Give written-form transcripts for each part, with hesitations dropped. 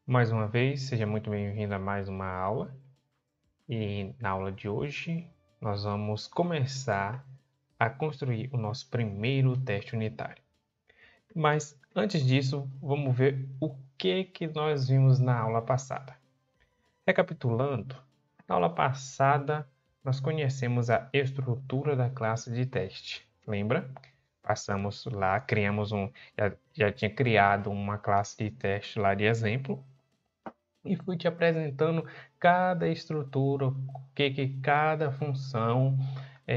Mais uma vez, seja muito bem-vindo a mais uma aula. E na aula de hoje, nós vamos começar a construir o nosso primeiro teste unitário. Mas antes disso, vamos ver o que nós vimos na aula passada. Recapitulando, na aula passada, nós conhecemos a estrutura da classe de teste. Lembra? Passamos lá, já tinha criado uma classe de teste lá de exemplo, e fui te apresentando cada estrutura, o que cada função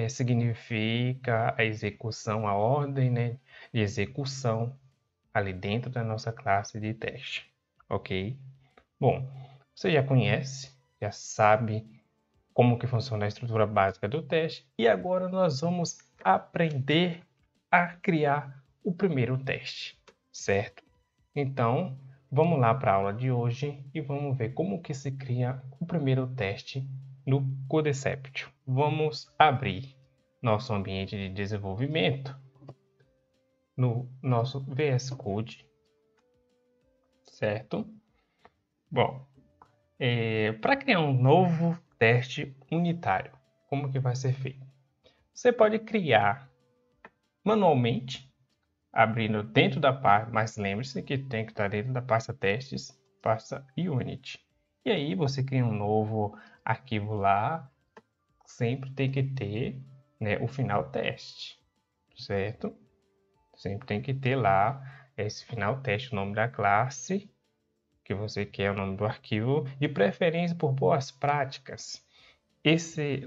significa, a execução, a ordem, né, de execução ali dentro da nossa classe de teste, ok? Bom, você já conhece, já sabe como que funciona a estrutura básica do teste, e agora nós vamos aprender a criar o primeiro teste, certo? Então, vamos lá para a aula de hoje e vamos ver como que se cria o primeiro teste no Codeceptio. Vamos abrir nosso ambiente de desenvolvimento no nosso VS Code, certo? Bom, para criar um novo teste unitário, como que vai ser feito? Você pode criar manualmente, abrindo dentro da pasta, mas lembre-se que tem que estar dentro da pasta testes, pasta Unity. E aí você cria um novo arquivo lá, sempre tem que ter, né, o final teste, certo? Sempre tem que ter lá esse final teste, o nome da classe que você quer, o nome do arquivo, de preferência por boas práticas.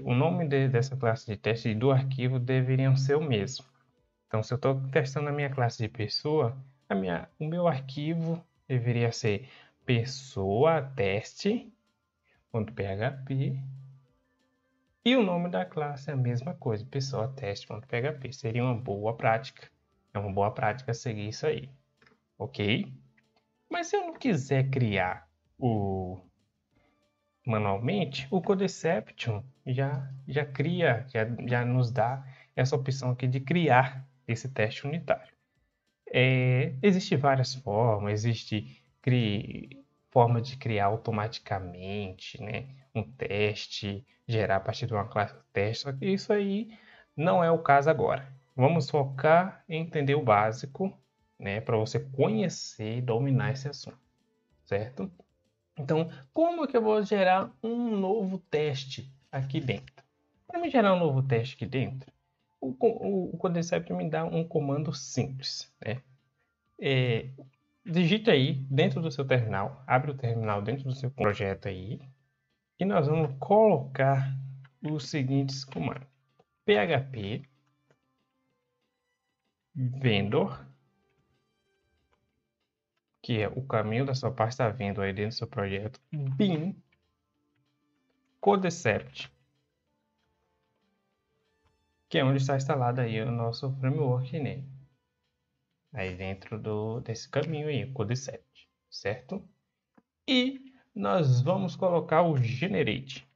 O nome dessa classe de teste e do arquivo deveriam ser o mesmo. Então, se eu estou testando a minha classe de pessoa, o meu arquivo deveria ser pessoa teste.php e o nome da classe é a mesma coisa, pessoa teste.php. Seria uma boa prática. É uma boa prática seguir isso aí, ok? Mas se eu não quiser criar manualmente, o Codeception já nos dá essa opção aqui de criar esse teste unitário. Existem várias formas, forma de criar automaticamente, né, um teste, gerar a partir de uma classe teste, só que isso aí não é o caso agora. Vamos focar em entender o básico, né, para você conhecer e dominar esse assunto, certo? Então, como que eu vou gerar um novo teste aqui dentro? Para me gerar um novo teste aqui dentro, o Codeception me dá um comando simples, né? Digite aí dentro do seu terminal, abre o terminal dentro do seu projeto aí, e nós vamos colocar os seguintes comandos: php vendor, que é o caminho da sua pasta vendor aí dentro do seu projeto, bin Codecept, que é onde está instalado aí o nosso framework, né? Aí dentro desse caminho aí, o Codecept, certo? E nós vamos colocar o generate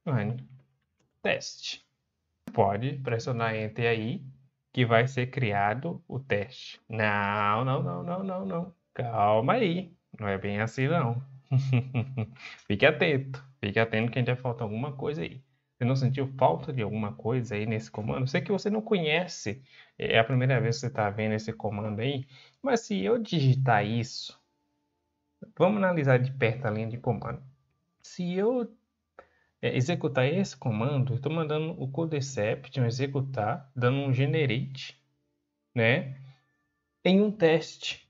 run test. Pode pressionar Enter aí, que vai ser criado o teste. Não, não, não, não, não, não. Calma aí. Não é bem assim, não. Fique atento. Fique atento que ainda falta alguma coisa aí. Você não sentiu falta de alguma coisa aí nesse comando? Sei que você não conhece, é a primeira vez que você está vendo esse comando aí, mas se eu digitar isso, vamos analisar de perto a linha de comando. Se eu executar esse comando, estou mandando o Codeception executar, dando um generate, né, em um teste.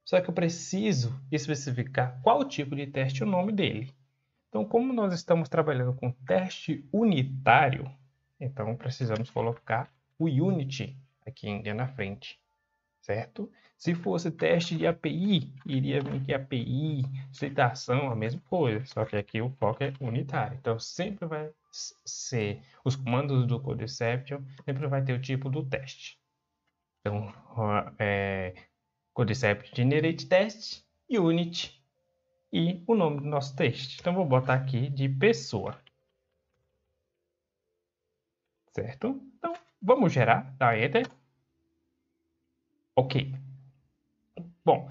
Só que eu preciso especificar qual tipo de teste é o nome dele. Então, como nós estamos trabalhando com teste unitário, então precisamos colocar o Unity aqui ainda na frente, certo? Se fosse teste de API, iria vir aqui API, citação, a mesma coisa, só que aqui o foco é unitário. Então, sempre vai ser, os comandos do Codeception sempre vai ter o tipo do teste. Então, Codeception Generate Test, Unity e o nome do nosso teste. Então, vou botar aqui de pessoa, certo? Então, vamos gerar, dá Enter. Ok. Bom,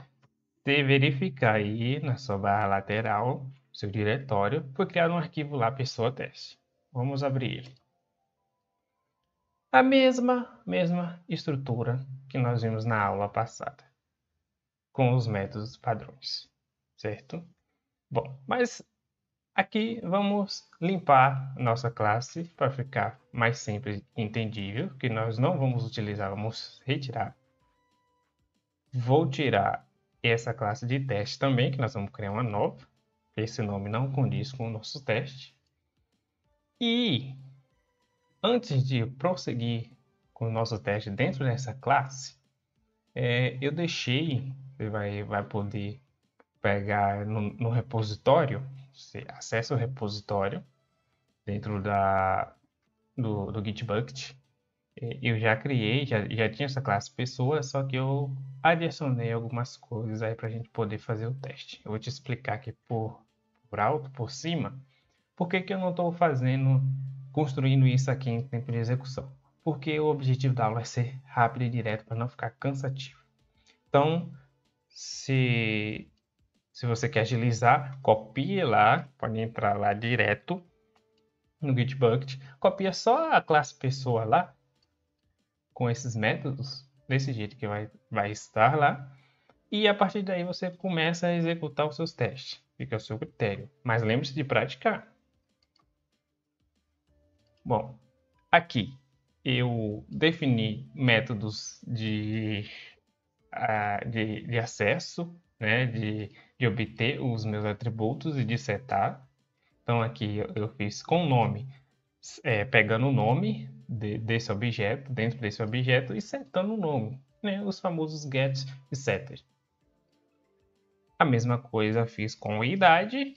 você verificar aí na sua barra lateral, seu diretório, foi criado um arquivo lá, pessoa teste. Vamos abrir ele. A mesma estrutura que nós vimos na aula passada, com os métodos padrões, certo? Bom, mas aqui vamos limpar nossa classe para ficar mais simples e entendível, que nós não vamos utilizar, vamos retirar. Vou tirar essa classe de teste também, que nós vamos criar uma nova. Esse nome não condiz com o nosso teste. E antes de prosseguir com o nosso teste dentro dessa classe, eu deixei, você vai poder pegar no repositório, você acessa o repositório dentro do Gitbucket. Eu já criei, já tinha essa classe pessoa, só que eu adicionei algumas coisas aí para a gente poder fazer o teste. Eu vou te explicar aqui por alto, por cima, por que que eu não estou construindo isso aqui em tempo de execução. Porque o objetivo da aula é ser rápido e direto para não ficar cansativo. Então, se você quer agilizar, copie lá, pode entrar lá direto no Gitbucket, copia só a classe pessoa lá, com esses métodos, desse jeito que vai estar lá, e a partir daí você começa a executar os seus testes, fica ao seu critério, mas lembre-se de praticar. Bom, aqui eu defini métodos de acesso, né, de obter os meus atributos e de setar. Então aqui eu fiz com nome, pegando o nome desse objeto, dentro desse objeto, e setando o nome, né? Os famosos get e setter. A mesma coisa fiz com idade.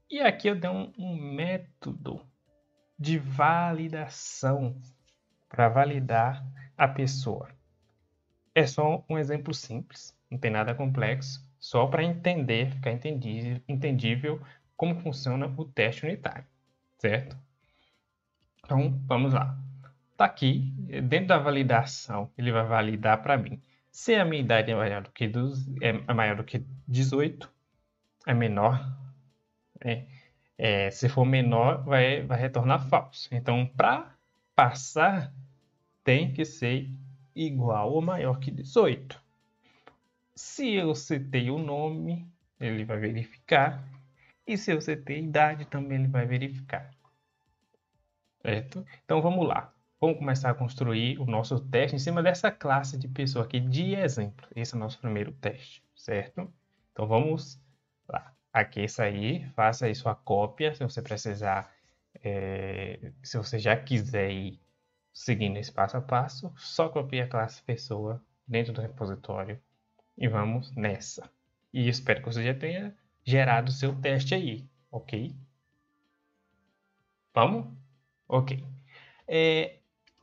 E aqui eu dei um método de validação para validar a pessoa. É só um exemplo simples, não tem nada complexo, só para entender, ficar entendível como funciona o teste unitário, certo? Então, vamos lá. Está aqui, dentro da validação, ele vai validar para mim se a minha idade é maior do que 18, é menor, se for menor, vai retornar falso. Então, para passar, tem que ser igual ou maior que 18. Se eu citei o nome, ele vai verificar. E se eu citei a idade, também ele vai verificar. Certo? Então, vamos lá. Vamos começar a construir o nosso teste em cima dessa classe de pessoa aqui de exemplo. Esse é o nosso primeiro teste, certo? Então, vamos lá. Aqueça aí, faça aí sua cópia, se você precisar, se você já quiser ir seguindo esse passo a passo, só copie a classe pessoa dentro do repositório e vamos nessa. E espero que você já tenha gerado o seu teste aí, ok? Vamos? Ok.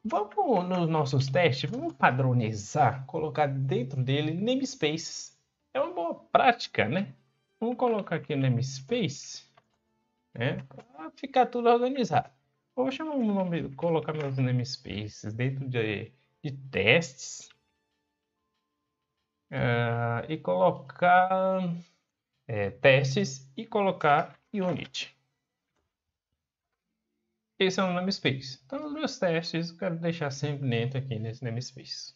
Vamos nos nossos testes, vamos padronizar, colocar dentro dele namespaces. É uma boa prática, né? Vamos colocar aqui o namespace, né? Para ficar tudo organizado. Vou chamar um nome, colocar meus namespaces dentro de testes e colocar testes e colocar unit. Esse é o namespace. Então, os meus testes eu quero deixar sempre dentro aqui nesse namespace.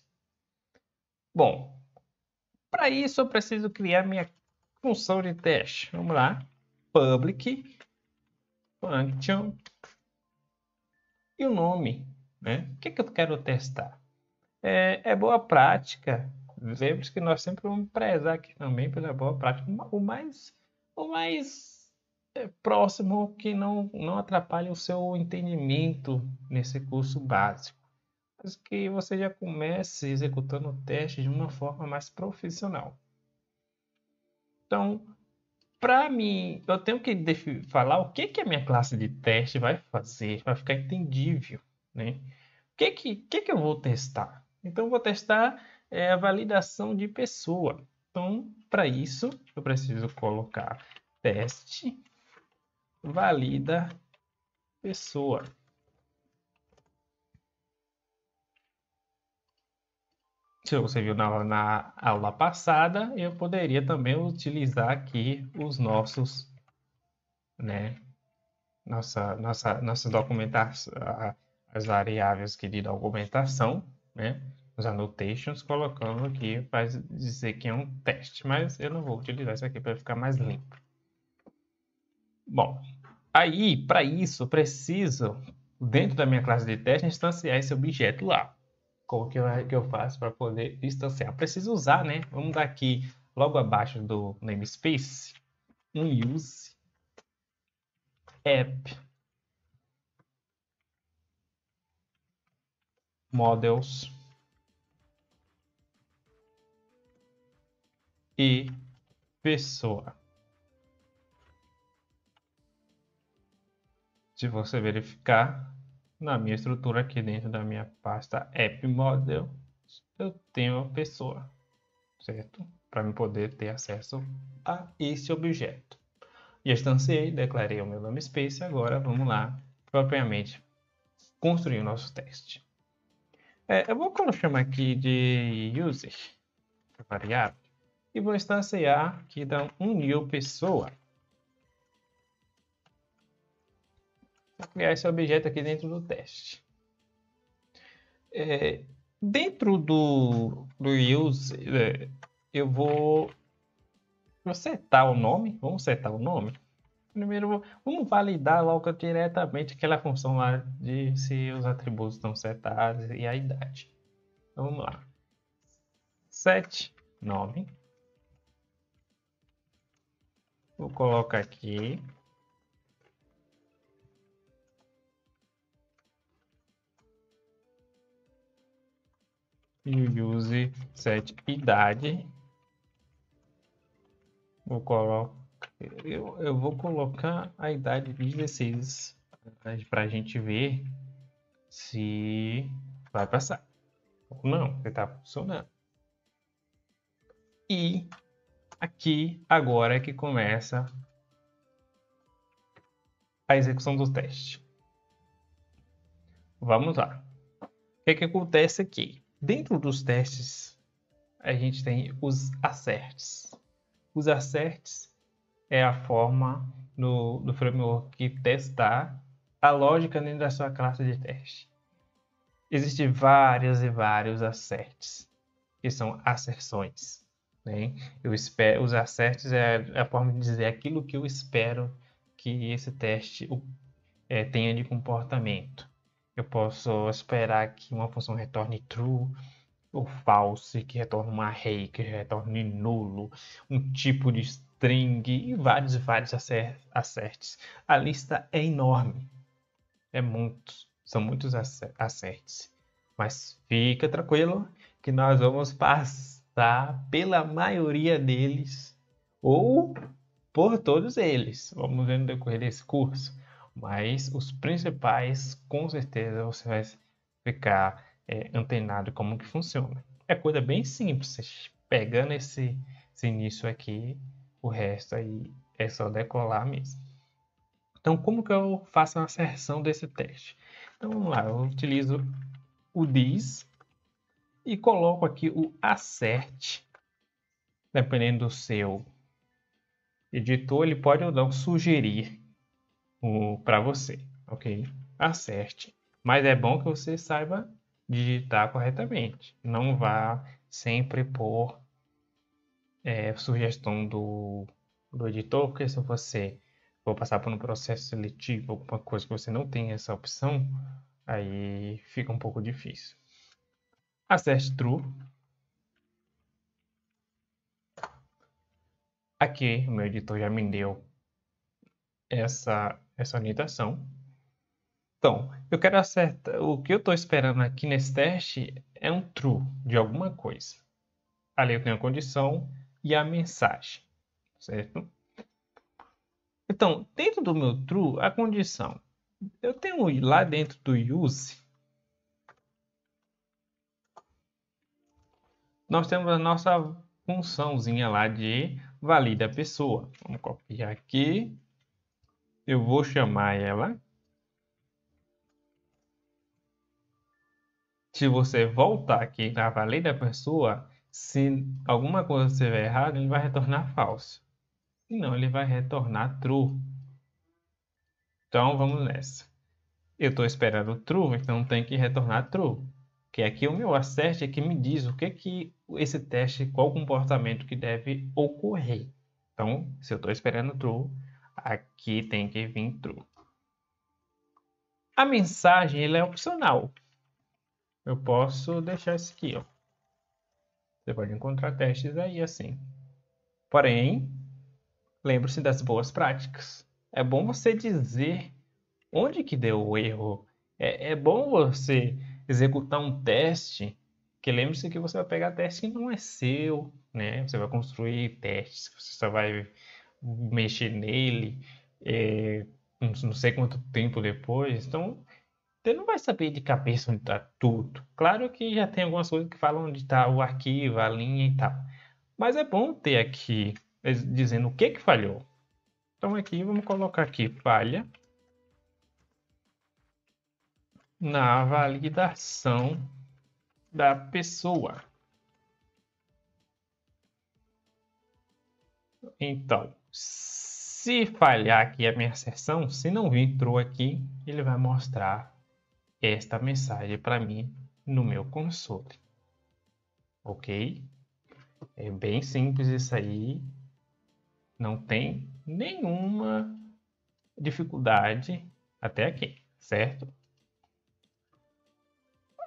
Bom, para isso eu preciso criar minha função de teste. Vamos lá. Public function e o nome, né? O que eu quero testar? É boa prática. Lembre-se que nós sempre vamos prezar aqui também pela boa prática. O mais próximo que não atrapalhe o seu entendimento nesse curso básico. Mas que você já comece executando o teste de uma forma mais profissional. Então, para mim, eu tenho que falar o que a minha classe de teste vai fazer, para ficar entendível, né? O que eu vou testar? Então, eu vou testar a validação de pessoa. Então, para isso, eu preciso colocar teste valida pessoa. Se você viu na aula passada, eu poderia também utilizar aqui os nossos, né, nossa documentação, as variáveis aqui de documentação, né, os annotations, colocando aqui para dizer que é um teste, mas eu não vou utilizar isso aqui para ficar mais limpo. Bom, aí, para isso, eu preciso, dentro da minha classe de teste, instanciar esse objeto lá. Como que eu faço para poder instanciar? Preciso usar, né? Vamos dar aqui, logo abaixo do namespace, um use app models e pessoa. Se você verificar, na minha estrutura aqui dentro da minha pasta app model, eu tenho a pessoa, certo? Para me poder ter acesso a esse objeto. E instanciei, declarei o meu namespace, agora vamos lá, propriamente, construir o nosso teste. Eu vou chamar aqui de user, variável, e vou instanciar aqui da um new pessoa. Vou criar esse objeto aqui dentro do teste. Dentro do use, eu vou setar o nome. Vamos setar o nome. Primeiro, vamos validar logo diretamente aquela função lá de se os atributos estão setados e a idade. Então, vamos lá. Set nome. Vou colocar aqui. E o use set idade. Eu vou colocar a idade de 16 para a gente ver se vai passar ou não, se está funcionando. E aqui agora é que começa a execução do teste. Vamos lá. O que acontece aqui? Dentro dos testes, a gente tem os asserts. Os asserts é a forma do framework testar a lógica dentro da sua classe de teste. Existem vários e vários asserts, que são asserções. Né? Os asserts é a forma de dizer aquilo que eu espero que esse teste tenha de comportamento. Eu posso esperar que uma função retorne true, ou false, que retorne um array, que retorne nulo, um tipo de string e vários asserts. A lista é enorme. São muitos asserts. Mas fica tranquilo que nós vamos passar pela maioria deles ou por todos eles. Vamos ver no decorrer desse curso. Mas os principais, com certeza, você vai ficar antenado como que funciona. É coisa bem simples. Pegando esse início aqui, o resto aí é só decolar mesmo. Então, como que eu faço a asserção desse teste? Então, vamos lá. Eu utilizo o this e coloco aqui o assert. Dependendo do seu editor, ele pode ou não sugerir para você, ok? Acerte. Mas é bom que você saiba digitar corretamente. Não vá sempre por sugestão do editor, porque se você for passar por um processo seletivo, alguma coisa que você não tem essa opção, aí fica um pouco difícil. Acerte true. Aqui o meu editor já me deu essa orientação. Então, eu quero acertar. O que eu estou esperando aqui nesse teste é um true de alguma coisa. Ali eu tenho a condição e a mensagem, certo? Então, dentro do meu true, a condição. Eu tenho lá dentro do use, nós temos a nossa funçãozinha lá de valida a pessoa. Vamos copiar aqui. Eu vou chamar ela Se você voltar aqui na valida pessoa, se alguma coisa estiver errada, ele vai retornar falso. Se não, ele vai retornar true. Então, vamos nessa. Eu estou esperando true, então tem que retornar true. Que aqui o meu assert é que me diz o que esse teste, qual o comportamento que deve ocorrer. Então, se eu estou esperando true, aqui tem que vir true. A mensagem ela é opcional. Eu posso deixar isso aqui, ó. Você pode encontrar testes aí assim. Porém, lembre-se das boas práticas. É bom você dizer onde que deu o erro. É bom você executar um teste, que lembre-se que você vai pegar teste que não é seu, né? Você vai construir testes, você só vai mexer nele, não sei quanto tempo depois. Então, você não vai saber de cabeça onde está tudo. Claro que já tem algumas coisas que falam onde está o arquivo, a linha e tal. Mas é bom ter aqui dizendo o que falhou. Então aqui vamos colocar aqui falha na validação da pessoa. Então, se falhar aqui a minha sessão, se não vir entrou aqui, ele vai mostrar esta mensagem para mim no meu console. Ok? É bem simples isso aí. Não tem nenhuma dificuldade até aqui, certo?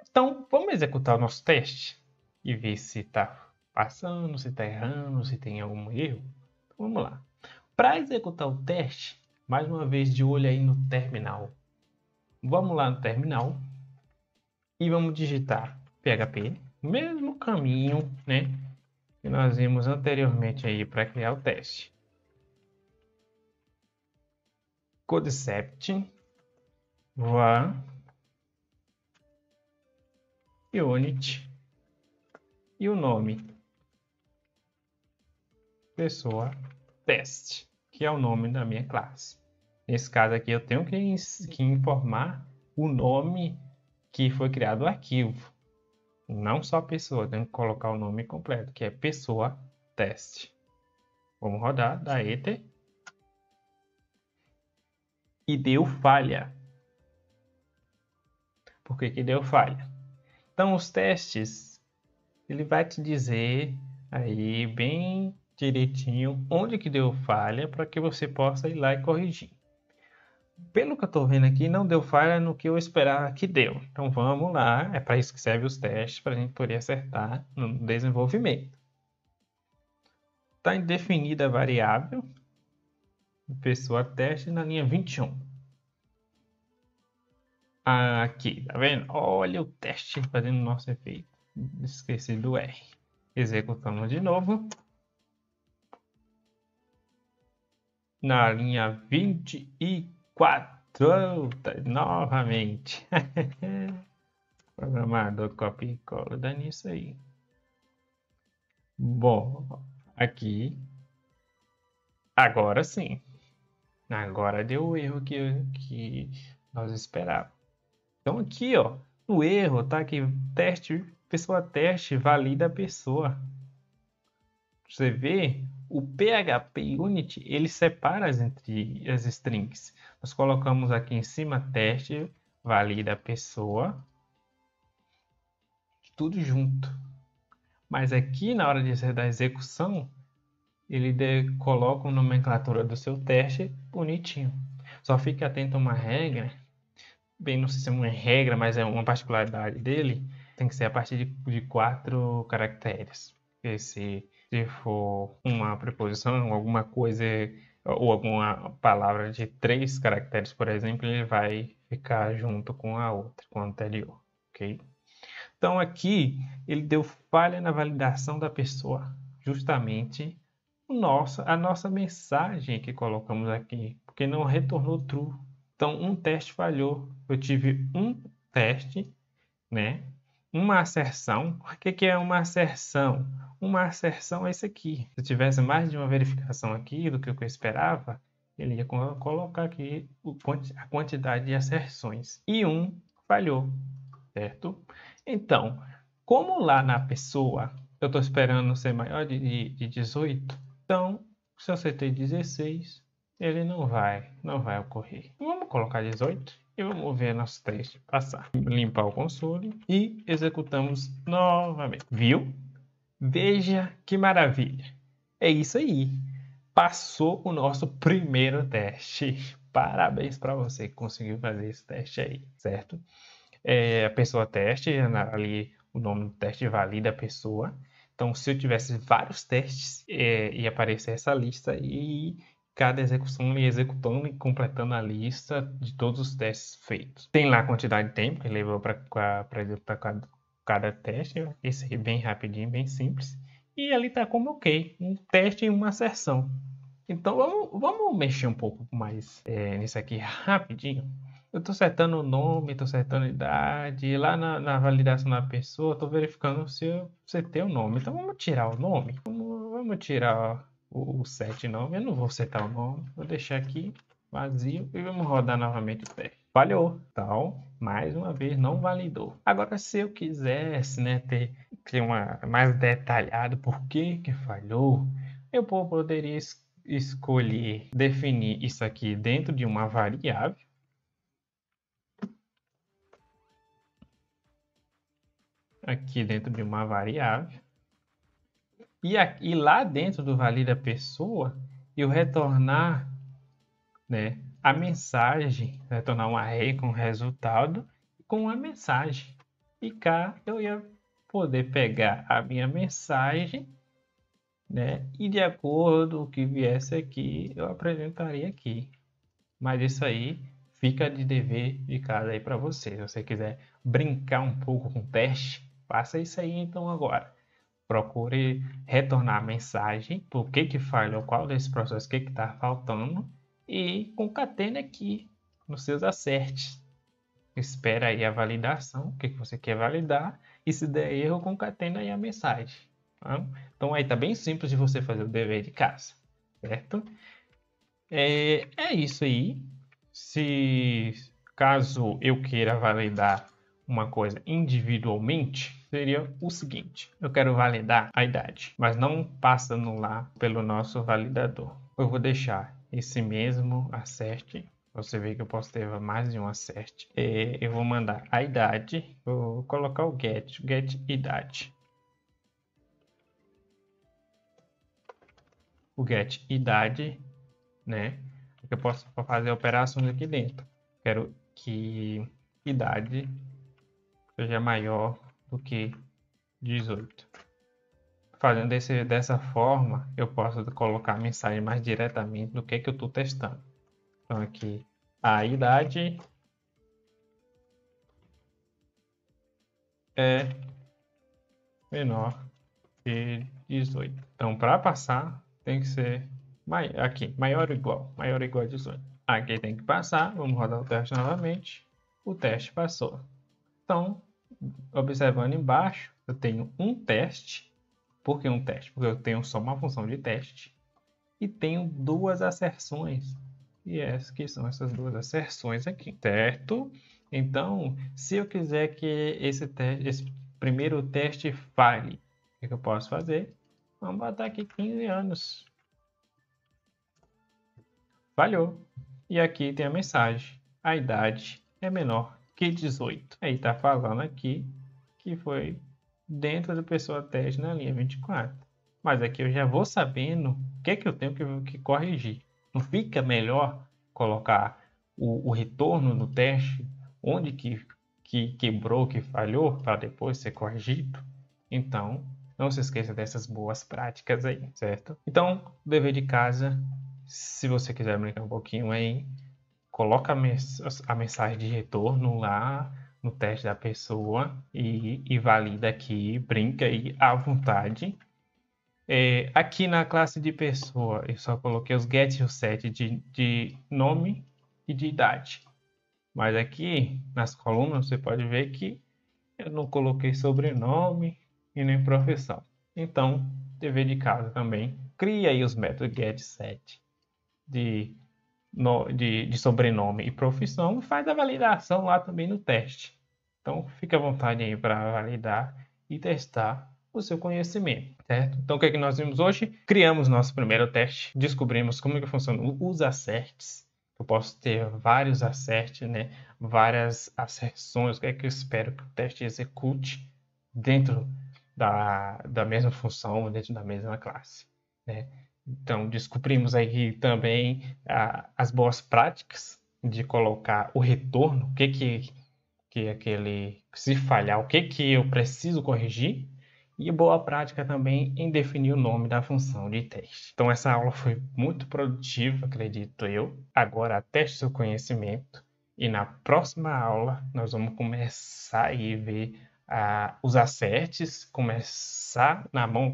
Então, vamos executar o nosso teste e ver se está passando, se está errando, se tem algum erro. Então, vamos lá. Para executar o teste, mais uma vez de olho aí no terminal. Vamos lá no terminal e vamos digitar PHP, mesmo caminho, né, que nós vimos anteriormente aí para criar o teste. Codecept var unit e o nome pessoa teste, que é o nome da minha classe. Nesse caso aqui eu tenho que informar o nome que foi criado o arquivo, não só a pessoa, tenho que colocar o nome completo, que é pessoa teste. Vamos rodar, dá enter e deu falha. Por que que deu falha? Então os testes, ele vai te dizer aí bem direitinho onde que deu falha para que você possa ir lá e corrigir. Pelo que eu estou vendo aqui, não deu falha no que eu esperava que deu. Então vamos lá, é para isso que servem os testes, para a gente poder acertar no desenvolvimento. Está indefinida a variável pessoa teste na linha 21. Aqui, tá vendo? Olha o teste fazendo o nosso efeito. Esqueci do R. Executamos de novo. Na linha 24, novamente. Programador copia e cola, dá nisso aí. Bom, aqui, agora sim. Agora deu o erro que nós esperávamos. Então aqui, ó, no erro, tá aqui, teste, pessoa teste, valida a pessoa. Você vê, o PHP Unit, ele separa entre as strings. Nós colocamos aqui em cima teste, valida a pessoa, tudo junto. Mas aqui na hora da execução, ele coloca a nomenclatura do seu teste bonitinho. Só fique atento a uma regra, bem, não sei se é uma regra, mas é uma particularidade dele, tem que ser a partir de 4 caracteres. Porque se for uma preposição, alguma coisa, ou alguma palavra de 3 caracteres, por exemplo, ele vai ficar junto com a outra, com a anterior, ok? Então aqui ele deu falha na validação da pessoa, justamente a nossa mensagem que colocamos aqui, porque não retornou true. Então um teste falhou. Eu tive um teste, né? Uma asserção. O que é uma asserção? Uma asserção é isso aqui. Se tivesse mais de uma verificação aqui do que eu esperava, ele ia colocar aqui a quantidade de asserções. E um falhou, certo? Então, como lá na pessoa eu estou esperando ser maior de 18, então, se eu acertei 16, ele não vai ocorrer. Vamos colocar 18 e vamos ver nosso teste passar. Limpar o console e executamos novamente. Viu? Veja que maravilha. É isso aí. Passou o nosso primeiro teste. Parabéns para você que conseguiu fazer esse teste aí, certo? A pessoa teste, ali o nome do teste valida a pessoa. Então, se eu tivesse vários testes, ia aparecer essa lista e cada execução ia executando e completando a lista de todos os testes feitos. Tem lá a quantidade de tempo que levou para executar cada teste. Esse é bem rapidinho, bem simples. E ali está como ok, um teste em uma sessão. Então vamos mexer um pouco mais nisso aqui rapidinho. Eu estou setando o nome, estou setando a idade. E lá na validação da pessoa, estou verificando se eu setei o nome. Então vamos tirar o nome. Vamos tirar o set nome. Eu não vou setar o nome. Vou deixar aqui vazio e vamos rodar novamente o teste. Falhou. Então, mais uma vez, não validou. Agora, se eu quisesse, né, ter mais detalhado por que falhou, eu poderia escolher definir isso aqui dentro de uma variável. Aqui dentro de uma variável. E lá dentro do valida pessoa, eu retornar, né, a mensagem, retornar um array com resultado e com a mensagem. E cá eu ia poder pegar a minha mensagem, né, e de acordo com o que viesse aqui, eu apresentaria aqui. Mas isso aí fica de dever de casa aí para você. Se você quiser brincar um pouco com o teste, faça isso aí então agora. Procure retornar a mensagem, por que falhou, qual desses processos, o que está faltando, e concatene aqui nos seus acertes. Espera aí a validação, o que você quer validar, e se der erro, concatena aí a mensagem. Tá? Então aí tá bem simples de você fazer o dever de casa, certo? É isso aí. Se caso eu queira validar uma coisa individualmente, seria o seguinte: eu quero validar a idade, mas não passando lá pelo nosso validador. Eu vou deixar esse mesmo acerte. Você vê que eu posso ter mais de um acerte. Eu vou mandar a idade, vou colocar o get idade. O get idade, né? Eu posso fazer operações aqui dentro. Quero que idade seja maior do que 18. Fazendo dessa forma, eu posso colocar a mensagem mais diretamente do que eu estou testando. Então aqui, a idade é menor que 18. Então, para passar, tem que ser aqui, maior ou igual a 18. Aqui tem que passar, vamos rodar o teste novamente. O teste passou. Então, observando embaixo, eu tenho um teste. Por que um teste? Porque eu tenho só uma função de teste e tenho duas asserções. E essas que são essas duas asserções aqui, certo? Então, se eu quiser que esse primeiro teste falhe, o que eu posso fazer? Vamos botar aqui 15 anos. Falhou. E aqui tem a mensagem. A idade é menor que 18. Aí está falando aqui que foi dentro da pessoa teste na linha 24. Mas aqui eu já vou sabendo o que eu tenho que corrigir. Não fica melhor colocar o retorno no teste, onde que quebrou, que falhou, para depois ser corrigido? Então, não se esqueça dessas boas práticas aí, certo? Então, dever de casa, se você quiser brincar um pouquinho aí, coloca a mensagem de retorno lá no teste da pessoa e valida aqui, brinca aí à vontade. Aqui na classe de pessoa, eu só coloquei os get e o set de nome e de idade. Mas aqui nas colunas você pode ver que eu não coloquei sobrenome e nem profissão. Então, dever de casa também. Cria aí os métodos get e set de sobrenome e profissão e faz a validação lá também no teste. Então, fique à vontade aí para validar e testar o seu conhecimento, certo? Então, o que é que nós vimos hoje? Criamos nosso primeiro teste, descobrimos como é que funciona os asserts. Eu posso ter vários asserts, né? Várias asserções. O que é que eu espero que o teste execute dentro da mesma função, dentro da mesma classe, né? Então, descobrimos aí também as boas práticas de colocar o retorno, o que é aquele, se falhar, o que eu preciso corrigir, e boa prática também em definir o nome da função de teste. Então, essa aula foi muito produtiva, acredito eu. Agora, teste seu conhecimento e na próxima aula nós vamos começar a ver os acertes, começar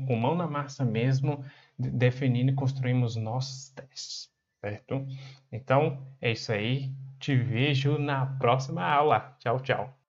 com mão na massa mesmo, definindo e construímos nossos testes, certo? Então, é isso aí. Te vejo na próxima aula. Tchau, tchau.